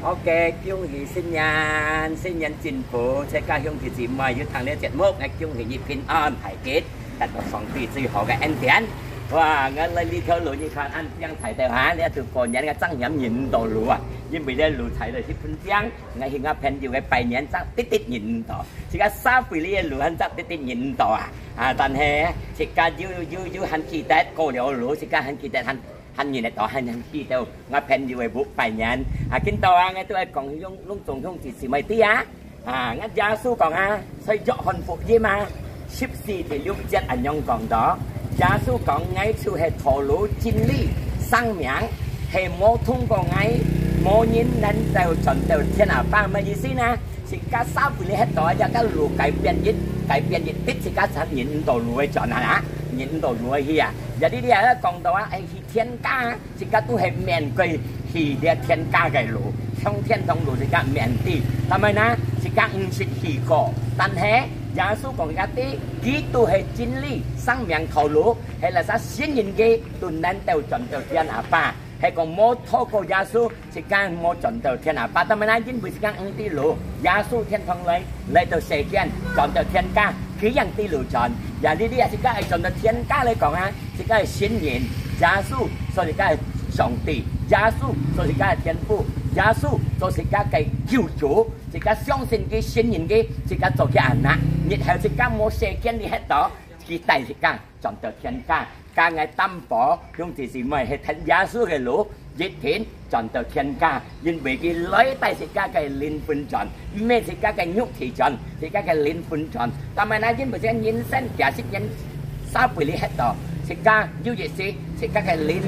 OK，恭喜新年進步，即家兄弟姊妹要睇呢個節目，我恭喜你平安大吉，得到上帝最好嘅恩典。哇！我嚟呢條路你看按這樣睇到嚇，呢一條過年嘅爭飲引導路啊，因為呢路睇到啲分章，我係我朋友嘅拜年爭啲引導，而家沙貝呢嘅路肯爭啲引導啊！但係而家要很記得過了路，而家很記得很nhìnต่อ很記得我朋友嘅บุ拜年見到我都係講用總統支持咪啲我耶穌講xây dựng hạnh phúc gì mà 14條6節anh用講đó耶穌講ngay處係頭腦真理生命係冇通過ngay冇人能夠進到天下爸咩意思呢？是家三輩你喺度有家路改變啲啲是家產引導路去轉引導路去有啲人咧講到去天家是家都係面對去啲天家嘅路上天堂路是家面對係咪呢？是家唔是去過但係耶穌講一啲基督係真理生命頭路係啦啥先人嘅都能夠進到天下爸係講冇透過耶穌是間冇進到天下爸但係呢因為是間啲路耶穌天堂嚟到世間進到天家佢人啲路進而呢啲係間係進到天家嚟講是間係先人耶穌所以間係上帝耶穌所以間係天父耶穌就是間嘅救主是間相信嘅先人嘅是間做嘅人然後是間冇世間嚟喺度佢第時間進到天家家嘅擔保用自是咪係睇耶穌嘅路熱天進到天家因為佢來第時間嘅靈魂進咩時間嘅肉體進時間嘅靈魂進但係呢因為人生假設人三輩你喺度時間要熱時時間嘅靈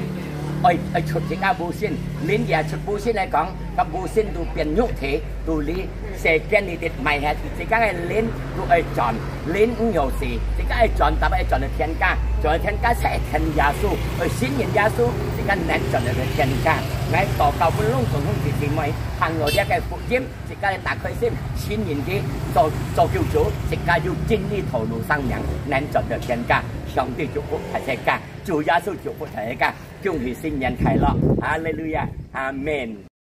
ai chụp cái áo bù xin lính nhà chụp bù xin này con các bù xin tu tiền nhục thế tu lý xe quen đi tiệt mày hết thì các ai lính tu ai chọn lính nhiều gì thì các ai chọn ta ai chọn được thiên ca sẽ thành gia su ai xin nhìn gia su thì các nên chọn được thiên ca ngayต่อcầu với lung cùng không thì mày hàng người ra cái phụ chiếm thì các ai ta khơi xin nhìn cái cho cứu chủ thì các yêu chính đi thổ lộ sang nhẫn nên chọn được thiên ca上帝祝福大家，主耶穌祝福大家，恭喜新年快樂，哈利路亞，阿門。